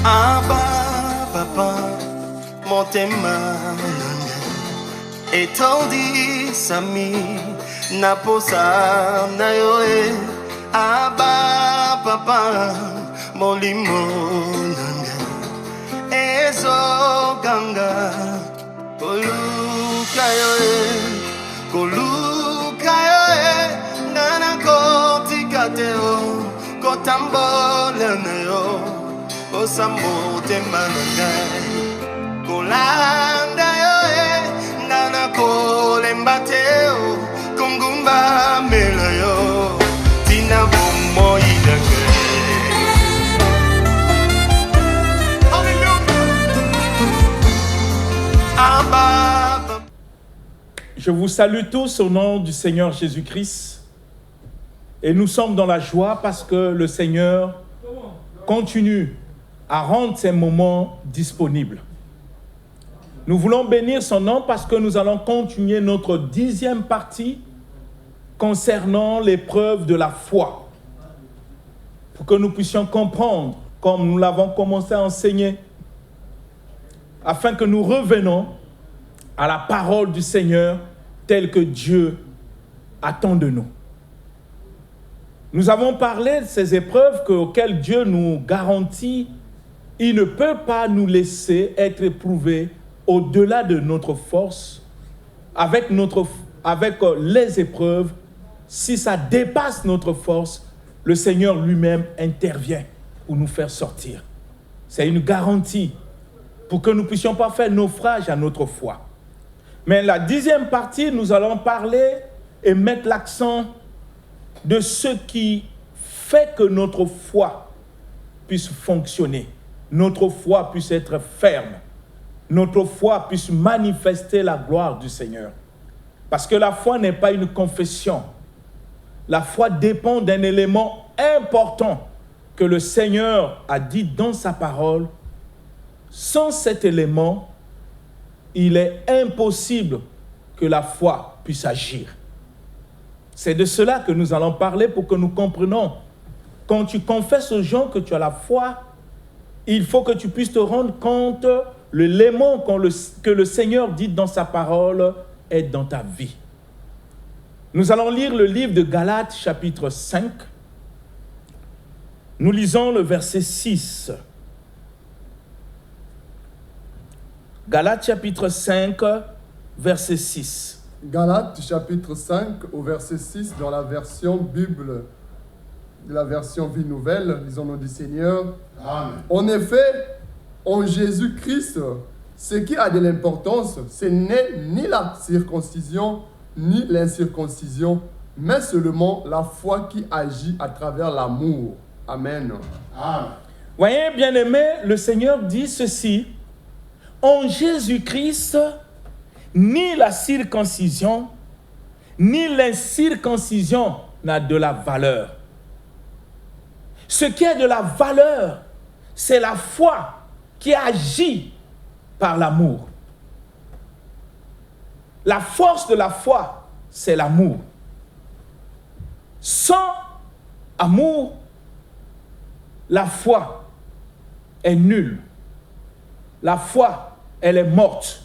Abba, papa, motema nanga. Etondi sami, naposa na yoe. Abba, papa, molimo nanga. Ezo ganga, koluka yoe, nana koti kateo, kotambole na yo. Osambo te manangai kolanda yo nana kolembateo kongumba mela yo tina bomo idangai. Je vous salue tous au nom du Seigneur Jésus-Christ et nous sommes dans la joie parce que le Seigneur continue à rendre ces moments disponibles. Nous voulons bénir son nom parce que nous allons continuer notre 10e partie concernant l'épreuve de la foi. Pour que nous puissions comprendre, comme nous l'avons commencé à enseigner, afin que nous revenons à la parole du Seigneur telle que Dieu attend de nous. Nous avons parlé de ces épreuves auxquelles Dieu nous garantit. Il ne peut pas nous laisser être éprouvés au-delà de notre force, avec les épreuves. Si ça dépasse notre force, le Seigneur lui-même intervient pour nous faire sortir. C'est une garantie pour que nous ne puissions pas faire naufrage à notre foi. Mais la 10e partie, nous allons parler et mettre l'accent de ce qui fait que notre foi puisse fonctionner. Notre foi puisse être ferme, notre foi puisse manifester la gloire du Seigneur. Parce que la foi n'est pas une confession. La foi dépend d'un élément important que le Seigneur a dit dans sa parole. Sans cet élément, il est impossible que la foi puisse agir. C'est de cela que nous allons parler pour que nous comprenions. Quand tu confesses aux gens que tu as la foi, il faut que tu puisses te rendre compte l'élément que le Seigneur dit dans sa parole est dans ta vie. Nous allons lire le livre de Galates, chapitre 5. Nous lisons le verset 6. Galates, chapitre 5, verset 6. Galates, chapitre 5, au verset 6, dans la version Bible, de la version Vie Nouvelle, disons au nom du Seigneur. Amen. En effet, en Jésus-Christ, ce qui a de l'importance, ce n'est ni la circoncision, ni l'incirconcision, mais seulement la foi qui agit à travers l'amour. Amen. Amen. Voyez, bien-aimés, le Seigneur dit ceci. En Jésus-Christ, ni la circoncision, ni l'incirconcision n'a de la valeur. Ce qui a de la valeur, c'est la foi qui agit par l'amour. La force de la foi, c'est l'amour. Sans amour, la foi est nulle. La foi, elle est morte.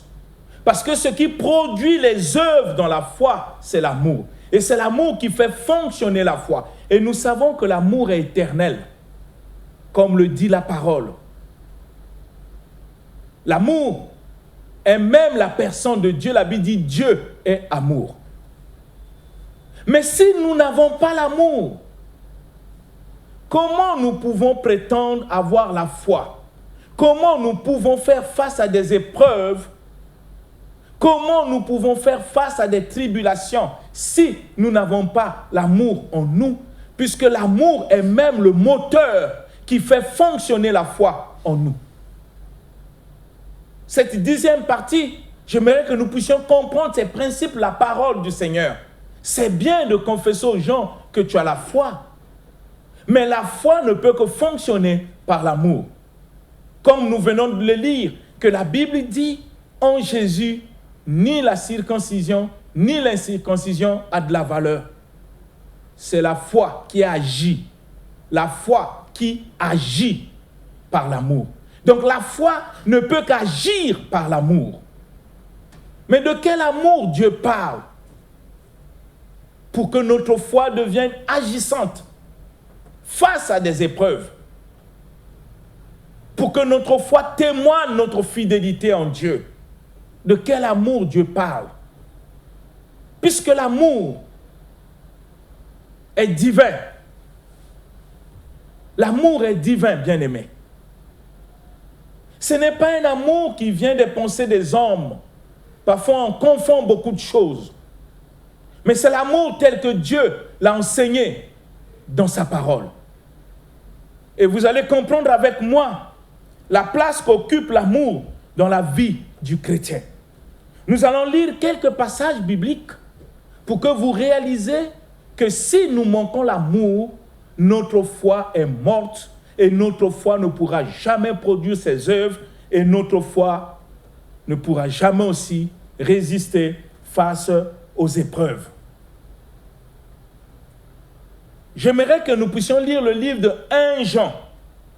Parce que ce qui produit les œuvres dans la foi, c'est l'amour. Et c'est l'amour qui fait fonctionner la foi. Et nous savons que l'amour est éternel, comme le dit la parole. L'amour est même la personne de Dieu. La Bible dit Dieu est amour. Mais si nous n'avons pas l'amour, comment nous pouvons prétendre avoir la foi? Comment nous pouvons faire face à des épreuves? Comment nous pouvons faire face à des tribulations si nous n'avons pas l'amour en nous? Puisque l'amour est même le moteur qui fait fonctionner la foi en nous. Cette 10e partie, j'aimerais que nous puissions comprendre ces principes, la parole du Seigneur. C'est bien de confesser aux gens que tu as la foi. Mais la foi ne peut que fonctionner par l'amour. Comme nous venons de le lire, que la Bible dit, en Jésus, ni la circoncision, ni l'incirconcision a de la valeur. C'est la foi qui agit. La foi qui agit par l'amour. Donc la foi ne peut qu'agir par l'amour. Mais de quel amour Dieu parle? Pour que notre foi devienne agissante face à des épreuves. Pour que notre foi témoigne notre fidélité en Dieu. De quel amour Dieu parle? Puisque l'amour est divin. L'amour est divin, bien-aimé. Ce n'est pas un amour qui vient des pensées des hommes. Parfois, on confond beaucoup de choses. Mais c'est l'amour tel que Dieu l'a enseigné dans sa parole. Et vous allez comprendre avec moi la place qu'occupe l'amour dans la vie du chrétien. Nous allons lire quelques passages bibliques pour que vous réalisez que si nous manquons l'amour, notre foi est morte et notre foi ne pourra jamais produire ses œuvres et notre foi ne pourra jamais aussi résister face aux épreuves. J'aimerais que nous puissions lire le livre de 1 Jean,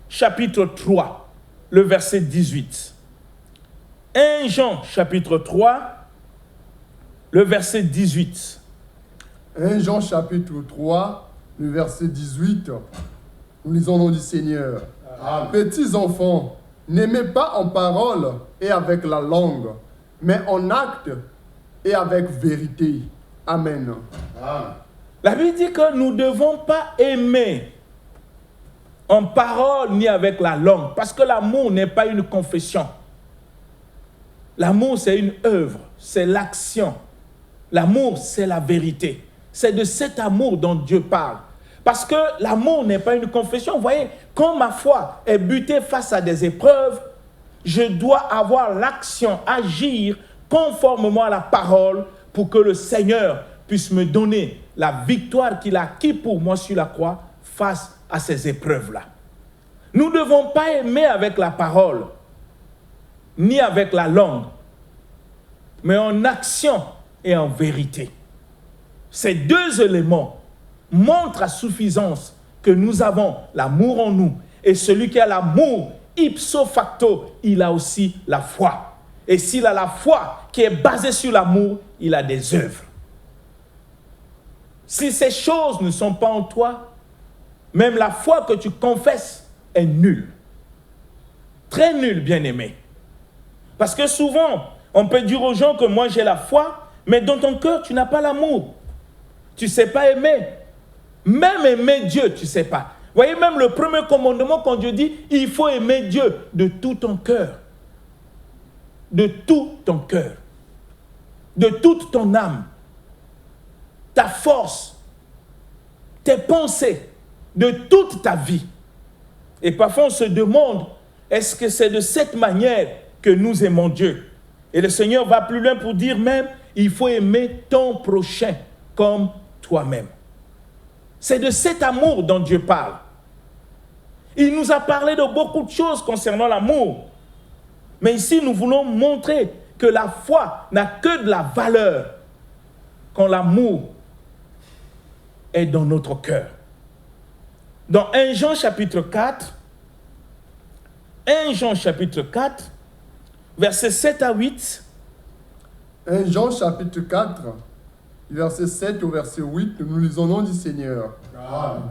chapitre 3, le verset 18. 1 Jean, chapitre 3, le verset 18. 1 Jean, chapitre 3, le verset 18. Nous lisons au nom du Seigneur. Amen. Petits enfants, n'aimez pas en parole et avec la langue, mais en acte et avec vérité. Amen. Amen. La Bible dit que nous ne devons pas aimer en parole ni avec la langue, parce que l'amour n'est pas une confession. L'amour, c'est une œuvre, c'est l'action. L'amour, c'est la vérité. C'est de cet amour dont Dieu parle. Parce que l'amour n'est pas une confession. Vous voyez, quand ma foi est butée face à des épreuves, je dois avoir l'action, agir conformément à la parole pour que le Seigneur puisse me donner la victoire qu'il a acquis pour moi sur la croix face à ces épreuves-là. Nous ne devons pas aimer avec la parole, ni avec la langue, mais en action et en vérité. Ces deux éléments montrent à suffisance que nous avons l'amour en nous. Et celui qui a l'amour, ipso facto, il a aussi la foi. Et s'il a la foi qui est basée sur l'amour, il a des œuvres. Si ces choses ne sont pas en toi, même la foi que tu confesses est nulle. Très nulle, bien-aimé. Parce que souvent, on peut dire aux gens que moi j'ai la foi, mais dans ton cœur, tu n'as pas l'amour. Tu ne sais pas aimer. Même aimer Dieu, tu ne sais pas. Vous voyez, même le premier commandement, quand Dieu dit, il faut aimer Dieu de tout ton cœur. De tout ton cœur. De toute ton âme. Ta force. Tes pensées. De toute ta vie. Et parfois, on se demande, est-ce que c'est de cette manière que nous aimons Dieu? Et le Seigneur va plus loin pour dire même, il faut aimer ton prochain comme toi-même. C'est de cet amour dont Dieu parle. Il nous a parlé de beaucoup de choses concernant l'amour. Mais ici, nous voulons montrer que la foi n'a que de la valeur quand l'amour est dans notre cœur. Dans 1 Jean chapitre 4, 1 Jean chapitre 4, versets 7 à 8. 1 Jean chapitre 4, verset 7 au verset 8, nous lisons au nom du Seigneur.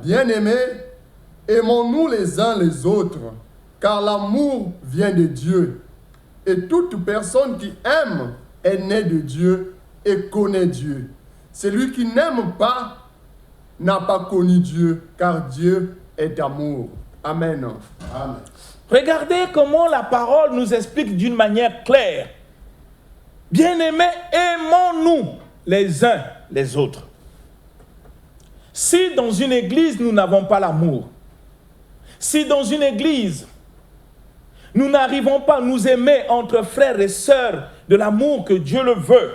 Bien-aimés, aimons-nous les uns les autres, car l'amour vient de Dieu. Et toute personne qui aime est née de Dieu et connaît Dieu. Celui qui n'aime pas n'a pas connu Dieu, car Dieu est amour. Amen. Amen. Regardez comment la parole nous explique d'une manière claire. Bien-aimés, aimons-nous les uns les autres. Si dans une église, nous n'avons pas l'amour, si dans une église, nous n'arrivons pas à nous aimer entre frères et sœurs de l'amour que Dieu le veut,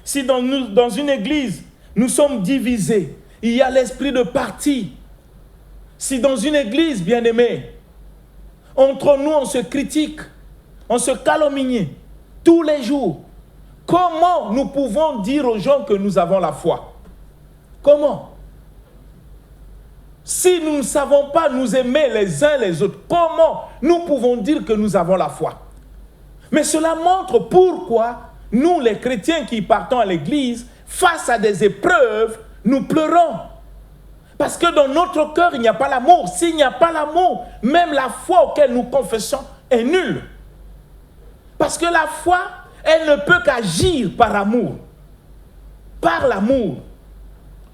si dans une église, nous sommes divisés, il y a l'esprit de parti, si dans une église, bien-aimés, entre nous, on se critique, on se calomnie tous les jours, comment nous pouvons dire aux gens que nous avons la foi? Comment? Si nous ne savons pas nous aimer les uns les autres, comment nous pouvons dire que nous avons la foi? Mais cela montre pourquoi nous, les chrétiens qui partons à l'église, face à des épreuves, nous pleurons. Parce que dans notre cœur, il n'y a pas l'amour. S'il n'y a pas l'amour, même la foi auquel nous confessons est nulle. Parce que la foi, elle ne peut qu'agir par amour. Par l'amour.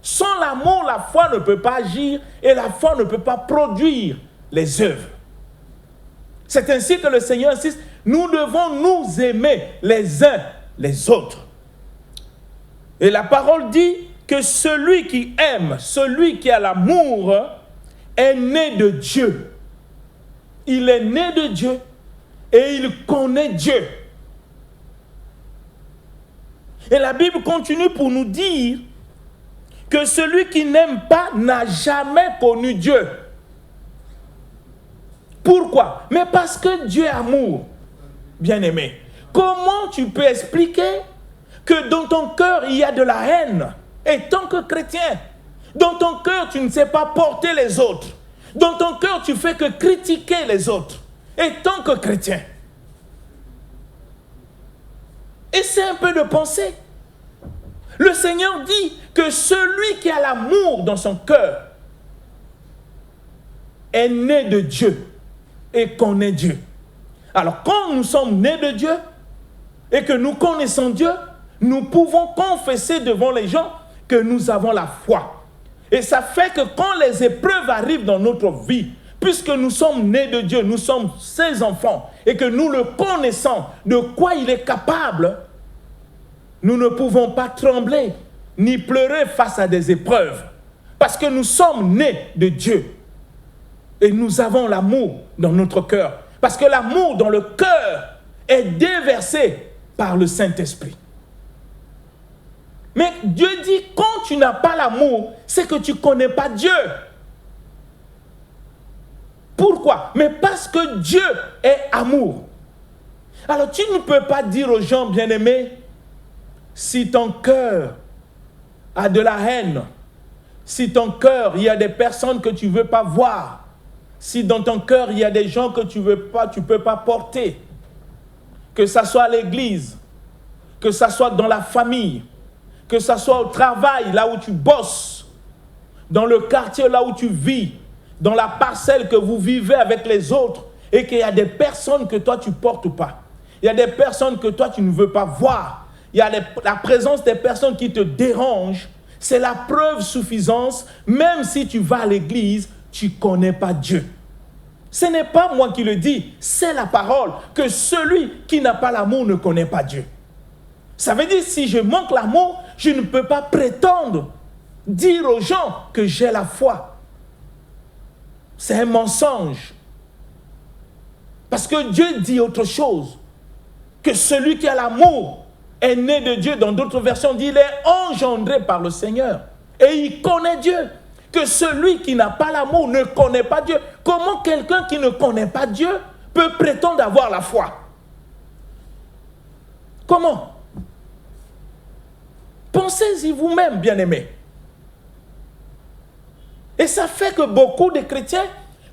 Sans l'amour, la foi ne peut pas agir et la foi ne peut pas produire les œuvres. C'est ainsi que le Seigneur insiste, nous devons nous aimer les uns les autres. Et la parole dit que celui qui aime, celui qui a l'amour, est né de Dieu. Il est né de Dieu et il connaît Dieu. Et la Bible continue pour nous dire que celui qui n'aime pas n'a jamais connu Dieu. Pourquoi? Mais parce que Dieu est amour, bien-aimé. Comment tu peux expliquer que dans ton cœur, il y a de la haine? Et tant que chrétien, dans ton cœur, tu ne sais pas porter les autres. Dans ton cœur, tu fais que critiquer les autres. Et tant que chrétien. Essaie un peu de penser. Le Seigneur dit que celui qui a l'amour dans son cœur est né de Dieu et connaît Dieu. Alors, quand nous sommes nés de Dieu et que nous connaissons Dieu, nous pouvons confesser devant les gens que nous avons la foi. Et ça fait que quand les épreuves arrivent dans notre vie, puisque nous sommes nés de Dieu, nous sommes ses enfants, et que nous le connaissons de quoi il est capable, nous ne pouvons pas trembler ni pleurer face à des épreuves. Parce que nous sommes nés de Dieu. Et nous avons l'amour dans notre cœur. Parce que l'amour dans le cœur est déversé par le Saint-Esprit. Mais Dieu dit, quand tu n'as pas l'amour, c'est que tu ne connais pas Dieu. Pourquoi? Mais parce que Dieu est amour. Alors tu ne peux pas dire aux gens, bien-aimés, si ton cœur a de la haine, si ton cœur, il y a des personnes que tu ne veux pas voir, si dans ton cœur, il y a des gens que tu ne peux pas porter, que ce soit à l'église, que ce soit dans la famille, que ce soit au travail, là où tu bosses, dans le quartier, là où tu vis, dans la parcelle que vous vivez avec les autres, et qu'il y a des personnes que toi tu ne portes pas. Il y a des personnes que toi tu ne veux pas voir. Il y a la présence des personnes qui te dérangent. C'est la preuve suffisante, même si tu vas à l'église, tu ne connais pas Dieu. Ce n'est pas moi qui le dis, c'est la parole, que celui qui n'a pas l'amour ne connaît pas Dieu. Ça veut dire, si je manque l'amour, je ne peux pas prétendre dire aux gens que j'ai la foi. C'est un mensonge. Parce que Dieu dit autre chose. Que celui qui a l'amour est né de Dieu. Dans d'autres versions, dit il est engendré par le Seigneur. Et il connaît Dieu. Que celui qui n'a pas l'amour ne connaît pas Dieu. Comment quelqu'un qui ne connaît pas Dieu peut prétendre avoir la foi? Comment? Pensez-y vous-même, bien-aimés. Et ça fait que beaucoup de chrétiens,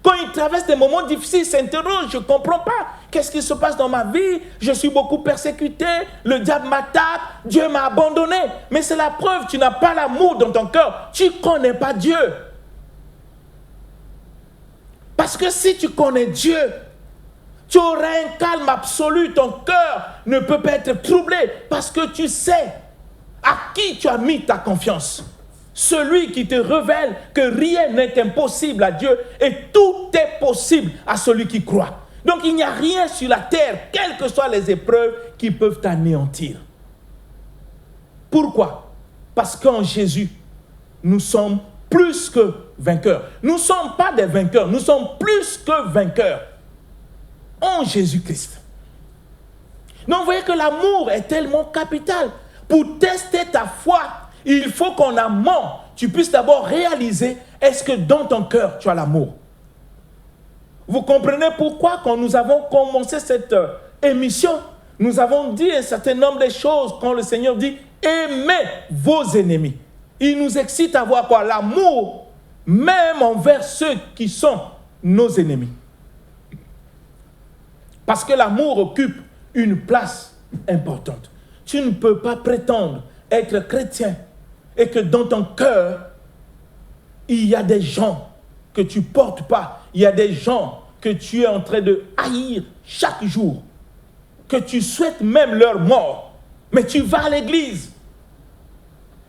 quand ils traversent des moments difficiles, s'interrogent, je ne comprends pas. Qu'est-ce qui se passe dans ma vie? Je suis beaucoup persécuté, le diable m'attaque, Dieu m'a abandonné. Mais c'est la preuve, tu n'as pas l'amour dans ton cœur. Tu ne connais pas Dieu. Parce que si tu connais Dieu, tu auras un calme absolu. Ton cœur ne peut pas être troublé parce que tu sais à qui tu as mis ta confiance. Celui qui te révèle que rien n'est impossible à Dieu et tout est possible à celui qui croit. Donc il n'y a rien sur la terre, quelles que soient les épreuves, qui peuvent t'anéantir. Pourquoi? Parce qu'en Jésus, nous sommes plus que vainqueurs. Nous ne sommes pas des vainqueurs, nous sommes plus que vainqueurs. En Jésus-Christ. Donc vous voyez que l'amour est tellement capital. Pour tester ta foi, il faut qu'en amont, tu puisses d'abord réaliser, est-ce que dans ton cœur, tu as l'amour? Vous comprenez pourquoi, quand nous avons commencé cette émission, nous avons dit un certain nombre de choses, quand le Seigneur dit, aimez vos ennemis. Il nous excite à voir quoi? L'amour même envers ceux qui sont nos ennemis. Parce que l'amour occupe une place importante. Tu ne peux pas prétendre être chrétien et que dans ton cœur, il y a des gens que tu ne portes pas, il y a des gens que tu es en train de haïr chaque jour, que tu souhaites même leur mort, mais tu vas à l'église.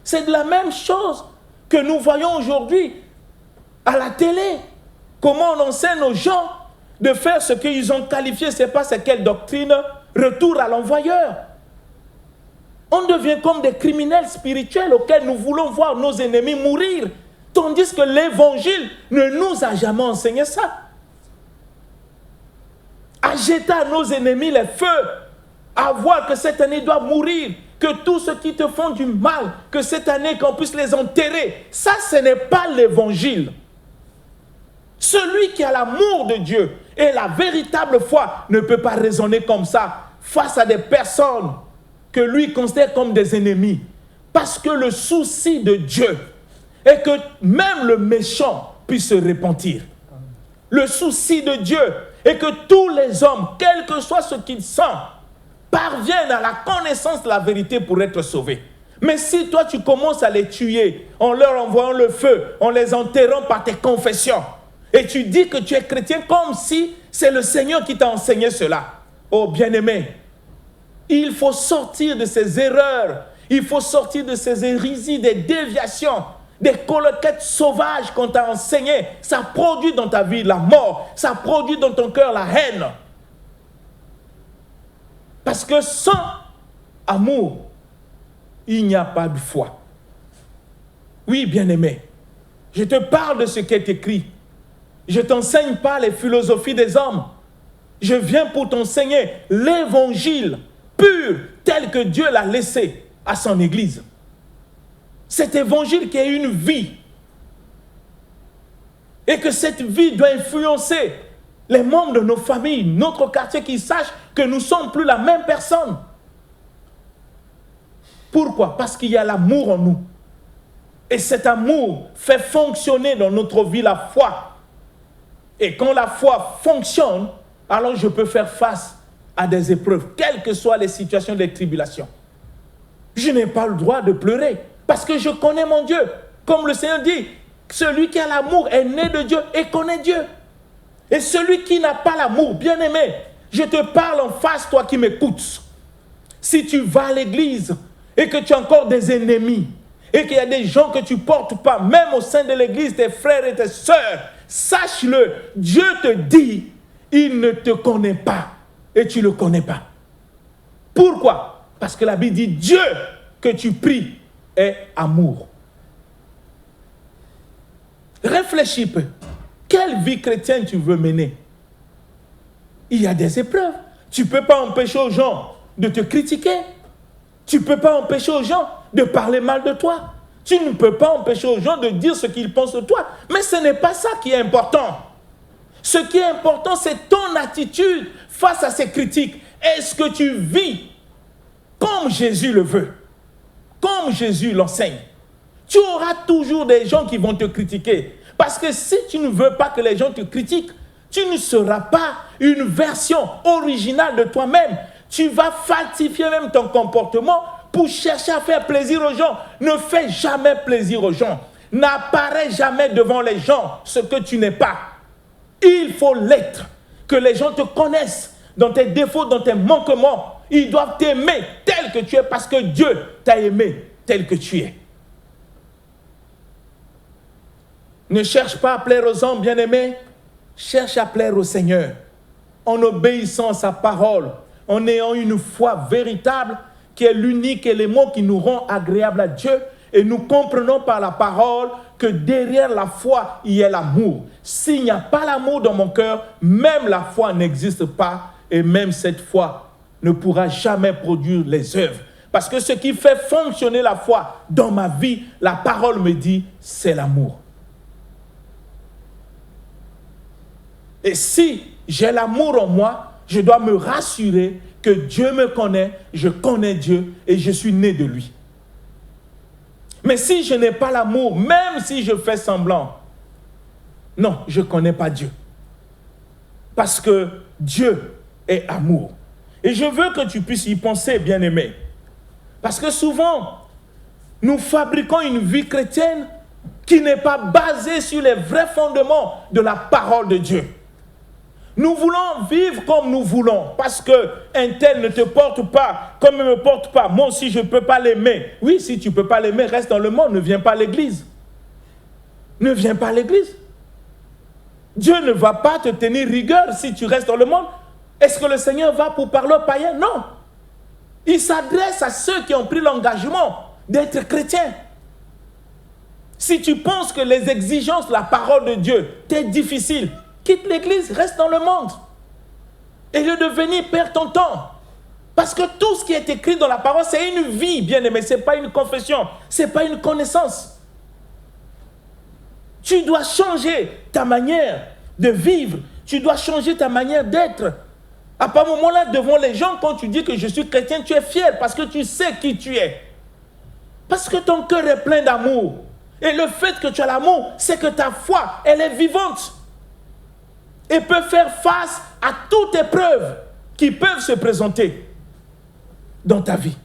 C'est de la même chose que nous voyons aujourd'hui à la télé. Comment on enseigne aux gens de faire ce qu'ils ont qualifié, c'est pas c'est quelle doctrine, retour à l'envoyeur. On devient comme des criminels spirituels auxquels nous voulons voir nos ennemis mourir, tandis que l'évangile ne nous a jamais enseigné ça. À jeter à nos ennemis les feux, à voir que cette année doit mourir, que tous ceux qui te font du mal, que cette année qu'on puisse les enterrer. Ça, ce n'est pas l'évangile. Celui qui a l'amour de Dieu et la véritable foi ne peut pas raisonner comme ça face à des personnes que lui considère comme des ennemis. Parce que le souci de Dieu est que même le méchant puisse se repentir. Le souci de Dieu est que tous les hommes, quel que soit ce qu'ils sont, parviennent à la connaissance de la vérité pour être sauvés. Mais si toi tu commences à les tuer en leur envoyant le feu, en les enterrant par tes confessions, et tu dis que tu es chrétien comme si c'est le Seigneur qui t'a enseigné cela. Oh bien-aimé, il faut sortir de ces erreurs, il faut sortir de ces hérésies, des déviations, des colloquettes sauvages qu'on t'a enseigné. Ça produit dans ta vie la mort, ça produit dans ton cœur la haine. Parce que sans amour, il n'y a pas de foi. Oui, bien-aimé, je te parle de ce qui est écrit. Je ne t'enseigne pas les philosophies des hommes. Je viens pour t'enseigner l'évangile pur tel que Dieu l'a laissé à son Église. Cet évangile qui est une vie. Et que cette vie doit influencer les membres de nos familles, notre quartier, qui sachent que nous ne sommes plus la même personne. Pourquoi? Parce qu'il y a l'amour en nous. Et cet amour fait fonctionner dans notre vie la foi. Et quand la foi fonctionne, alors je peux faire face à des épreuves, quelles que soient les situations de tribulation. Je n'ai pas le droit de pleurer, parce que je connais mon Dieu. Comme le Seigneur dit, celui qui a l'amour est né de Dieu et connaît Dieu. Et celui qui n'a pas l'amour, bien-aimé, je te parle en face, toi qui m'écoutes. Si tu vas à l'église et que tu as encore des ennemis, et qu'il y a des gens que tu ne portes pas, même au sein de l'église, tes frères et tes sœurs, sache-le, Dieu te dit, il ne te connaît pas et tu ne le connais pas. Pourquoi? Parce que la Bible dit, Dieu que tu pries est amour. Réfléchis un peu. Quelle vie chrétienne tu veux mener? Il y a des épreuves. Tu ne peux pas empêcher aux gens de te critiquer. Tu ne peux pas empêcher aux gens de parler mal de toi. Tu ne peux pas empêcher aux gens de dire ce qu'ils pensent de toi. Mais ce n'est pas ça qui est important. Ce qui est important, c'est ton attitude face à ces critiques. Est-ce que tu vis comme Jésus le veut? Comme Jésus l'enseigne? Tu auras toujours des gens qui vont te critiquer. Parce que si tu ne veux pas que les gens te critiquent, tu ne seras pas une version originale de toi-même. Tu vas falsifier même ton comportement pour chercher à faire plaisir aux gens. Ne fais jamais plaisir aux gens. N'apparais jamais devant les gens ce que tu n'es pas. Il faut l'être. Que les gens te connaissent dans tes défauts, dans tes manquements. Ils doivent t'aimer tel que tu es parce que Dieu t'a aimé tel que tu es. Ne cherche pas à plaire aux hommes, bien-aimés. Cherche à plaire au Seigneur. En obéissant à sa parole. En ayant une foi véritable qui est l'unique élément qui nous rend agréable à Dieu. Et nous comprenons par la parole que derrière la foi, il y a l'amour. S'il n'y a pas l'amour dans mon cœur, même la foi n'existe pas. Et même cette foi ne pourra jamais produire les œuvres. Parce que ce qui fait fonctionner la foi dans ma vie, la parole me dit, c'est l'amour. Et si j'ai l'amour en moi, je dois me rassurer que Dieu me connaît, je connais Dieu et je suis né de lui. Mais si je n'ai pas l'amour, même si je fais semblant, non, je ne connais pas Dieu. Parce que Dieu est amour. Et je veux que tu puisses y penser, bien-aimé. Parce que souvent, nous fabriquons une vie chrétienne qui n'est pas basée sur les vrais fondements de la parole de Dieu. Nous voulons vivre comme nous voulons, parce qu'un tel ne te porte pas comme il ne me porte pas. Moi aussi, je ne peux pas l'aimer. Oui, si tu ne peux pas l'aimer, reste dans le monde, ne viens pas à l'église. Ne viens pas à l'église. Dieu ne va pas te tenir rigueur si tu restes dans le monde. Est-ce que le Seigneur va pour parler aux païens? Non. Il s'adresse à ceux qui ont pris l'engagement d'être chrétiens. Si tu penses que les exigences de la parole de Dieu t'est difficile, quitte l'église, reste dans le monde. Et le devenir, perds ton temps. Parce que tout ce qui est écrit dans la parole, c'est une vie, bien-aimé. Ce n'est pas une confession, ce n'est pas une connaissance. Tu dois changer ta manière de vivre. Tu dois changer ta manière d'être. À ce moment-là, devant les gens, quand tu dis que je suis chrétien, tu es fier parce que tu sais qui tu es. Parce que ton cœur est plein d'amour. Et le fait que tu as l'amour, c'est que ta foi, elle est vivante. Et peut faire face à toute épreuve qui peuvent se présenter dans ta vie.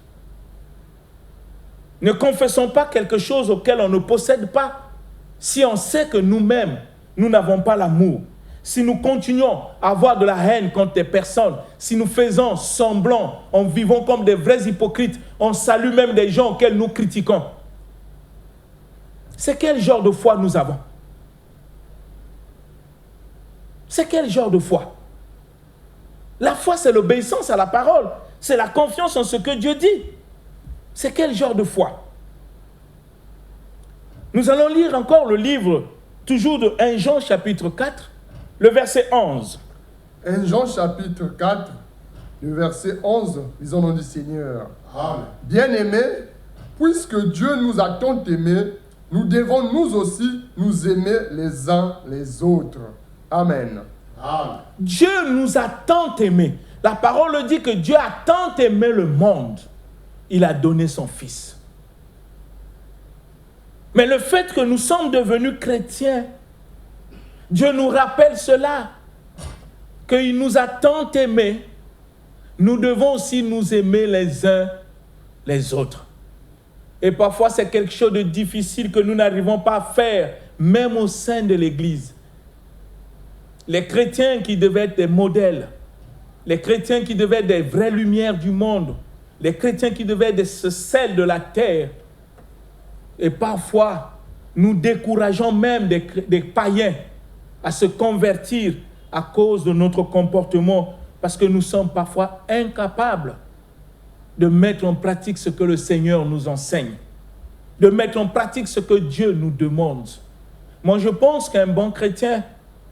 Ne confessons pas quelque chose auquel on ne possède pas. Si on sait que nous-mêmes, nous n'avons pas l'amour, si nous continuons à avoir de la haine contre des personnes, si nous faisons semblant, en vivant comme des vrais hypocrites, on salue même des gens auxquels nous critiquons. C'est quel genre de foi nous avons? C'est quel genre de foi? La foi, c'est l'obéissance à la parole. C'est la confiance en ce que Dieu dit. C'est quel genre de foi? Nous allons lire encore le livre, toujours de 1 Jean chapitre 4, le verset 11. 1 Jean chapitre 4, le verset 11, lisons au nom du Seigneur. Amen. Bien-aimés, puisque Dieu nous a tant aimés, nous devons nous aussi nous aimer les uns les autres. Amen. Amen. Dieu nous a tant aimés. La parole dit que Dieu a tant aimé le monde. Il a donné son Fils. Mais le fait que nous sommes devenus chrétiens, Dieu nous rappelle cela, qu'il nous a tant aimés, nous devons aussi nous aimer les uns les autres. Et parfois, c'est quelque chose de difficile que nous n'arrivons pas à faire, même au sein de l'Église. Les chrétiens qui devaient être des modèles, les chrétiens qui devaient être des vraies lumières du monde, les chrétiens qui devaient être ce sel de la terre. Et parfois, nous décourageons même des païens à se convertir à cause de notre comportement, parce que nous sommes parfois incapables de mettre en pratique ce que le Seigneur nous enseigne, de mettre en pratique ce que Dieu nous demande. Moi, je pense qu'un bon chrétien,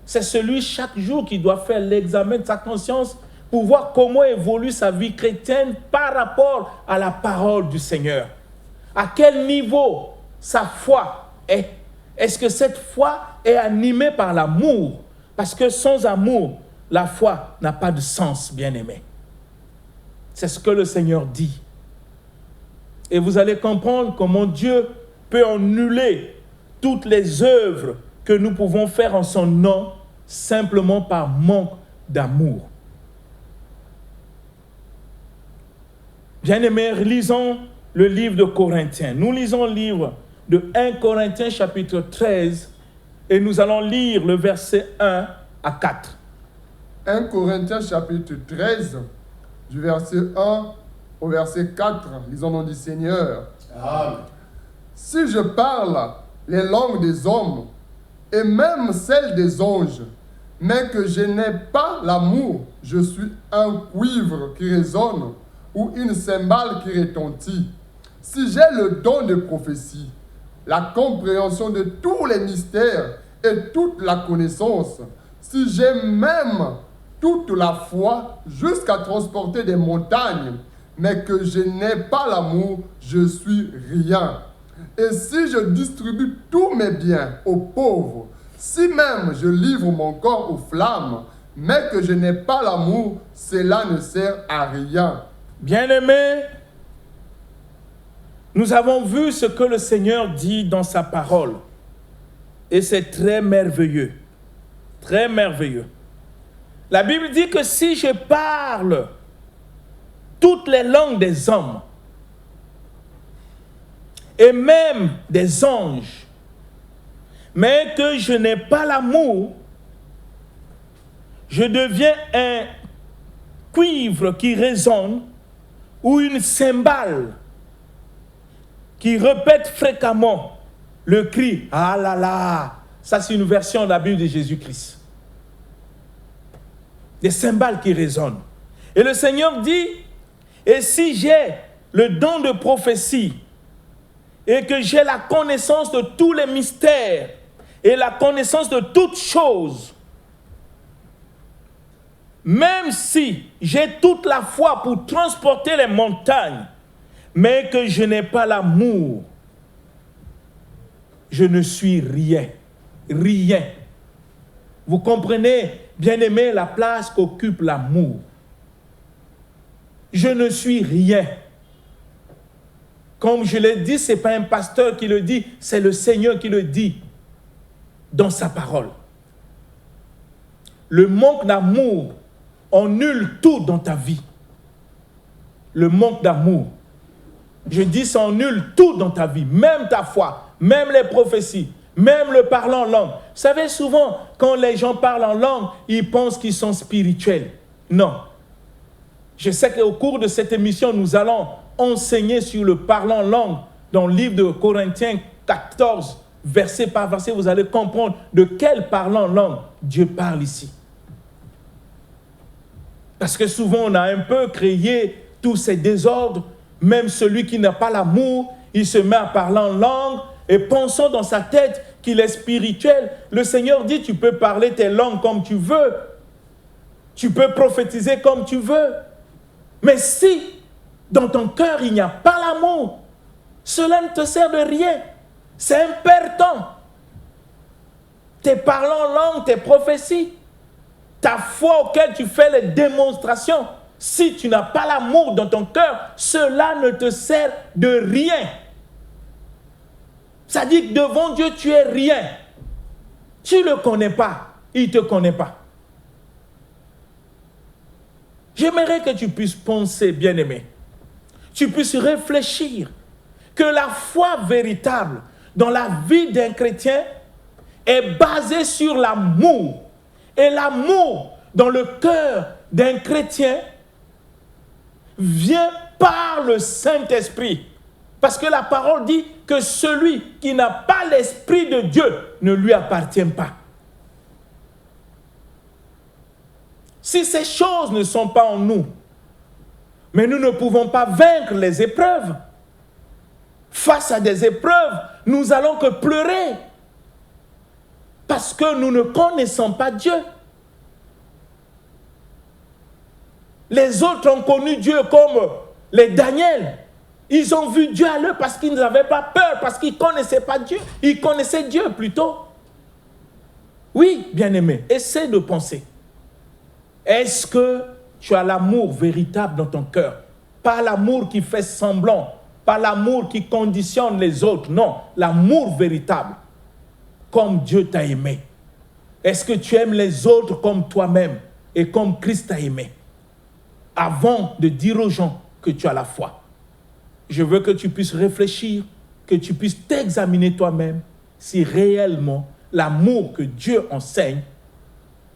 c'est celui chaque jour qui doit faire l'examen de sa conscience pour voir comment évolue sa vie chrétienne par rapport à la parole du Seigneur. À quel niveau sa foi est? Est-ce que cette foi est animée par l'amour? Parce que sans amour, la foi n'a pas de sens, bien-aimé. C'est ce que le Seigneur dit. Et vous allez comprendre comment Dieu peut annuler toutes les œuvres que nous pouvons faire en son nom, simplement par manque d'amour. Bien-aimés, lisons le livre de Corinthiens. Nous lisons le livre de 1 Corinthiens chapitre 13 et nous allons lire le verset 1 à 4. 1 Corinthiens chapitre 13, du verset 1 au verset 4, lisons au nom du Seigneur. Amen. Si je parle les langues des hommes et même celles des anges, mais que je n'ai pas l'amour, je suis un cuivre qui résonne ou une cymbale qui retentit. Si j'ai le don de prophétie, la compréhension de tous les mystères et toute la connaissance, si j'ai même toute la foi jusqu'à transporter des montagnes, mais que je n'ai pas l'amour, je suis rien. Et si je distribue tous mes biens aux pauvres, si même je livre mon corps aux flammes, mais que je n'ai pas l'amour, cela ne sert à rien. Bien-aimés, nous avons vu ce que le Seigneur dit dans sa parole. Et c'est très merveilleux. Très merveilleux. La Bible dit que si je parle toutes les langues des hommes et même des anges, mais que je n'ai pas l'amour, je deviens un cuivre qui résonne ou une cymbale qui répète fréquemment le cri « Ah là là !» Ça, c'est une version de la Bible de Jésus-Christ. Des cymbales qui résonnent. Et le Seigneur dit, et si j'ai le don de prophétie et que j'ai la connaissance de tous les mystères et la connaissance de toutes choses, même si j'ai toute la foi pour transporter les montagnes, mais que je n'ai pas l'amour, je ne suis rien. Rien. Vous comprenez, bien-aimé, la place qu'occupe l'amour. Je ne suis rien. Comme je l'ai dit, ce n'est pas un pasteur qui le dit, c'est le Seigneur qui le dit dans sa parole. Le manque d'amour annule tout dans ta vie. Le manque d'amour. Je dis, ça annule tout dans ta vie, même ta foi, même les prophéties, même le parler en langue. Vous savez, souvent, quand les gens parlent en langue, ils pensent qu'ils sont spirituels. Non. Je sais qu'au cours de cette émission, nous allons enseigner sur le parler en langue. Dans le livre de Corinthiens 14, verset par verset, vous allez comprendre de quel parler en langue Dieu parle ici. Parce que souvent, on a un peu créé tous ces désordres. Même celui qui n'a pas l'amour, il se met à parler en langue et pensant dans sa tête qu'il est spirituel. Le Seigneur dit, tu peux parler tes langues comme tu veux. Tu peux prophétiser comme tu veux. Mais si dans ton cœur, il n'y a pas l'amour, cela ne te sert de rien. C'est un perdant. Tes parler en langue, tes prophéties, ta foi auquel tu fais les démonstrations, si tu n'as pas l'amour dans ton cœur, cela ne te sert de rien. Ça dit que devant Dieu, tu es rien. Tu ne le connais pas. Il ne te connaît pas. J'aimerais que tu puisses penser, bien-aimé. Tu puisses réfléchir que la foi véritable dans la vie d'un chrétien est basée sur l'amour. Et l'amour dans le cœur d'un chrétien vient par le Saint-Esprit. Parce que la parole dit que celui qui n'a pas l'Esprit de Dieu ne lui appartient pas. Si ces choses ne sont pas en nous, mais nous ne pouvons pas vaincre les épreuves. Face à des épreuves, nous allons que pleurer. Parce que nous ne connaissons pas Dieu. Les autres ont connu Dieu comme les Daniel. Ils ont vu Dieu à l'œuvre parce qu'ils n'avaient pas peur, parce qu'ils ne connaissaient pas Dieu. Ils connaissaient Dieu plutôt. Oui, bien-aimé, essaie de penser. Est-ce que tu as l'amour véritable dans ton cœur? Pas l'amour qui fait semblant, pas l'amour qui conditionne les autres. Non, l'amour véritable, comme Dieu t'a aimé. Est-ce que tu aimes les autres comme toi-même et comme Christ t'a aimé? Avant de dire aux gens que tu as la foi, je veux que tu puisses réfléchir, que tu puisses t'examiner toi-même si réellement l'amour que Dieu enseigne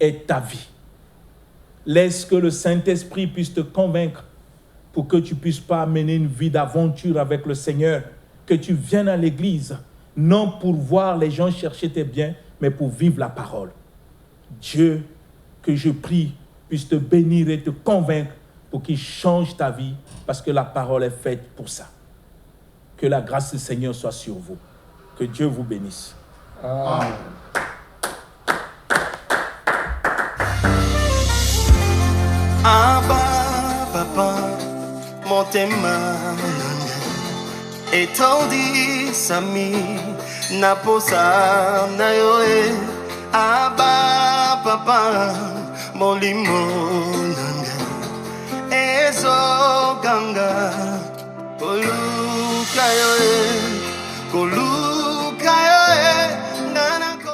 est ta vie. Laisse que le Saint-Esprit puisse te convaincre pour que tu ne puisses pas mener une vie d'aventure avec le Seigneur, que tu viennes à l'église, non pour voir les gens chercher tes biens, mais pour vivre la parole. Dieu, que je prie, puisse te bénir et te convaincre pour qu'il change ta vie, parce que la parole est faite pour ça. Que la grâce du Seigneur soit sur vous. Que Dieu vous bénisse. Amen. Abba, papa, motema etondi sami naposa na yoe. Abba, papa, molimo nanga ezo ganga oluka yoe.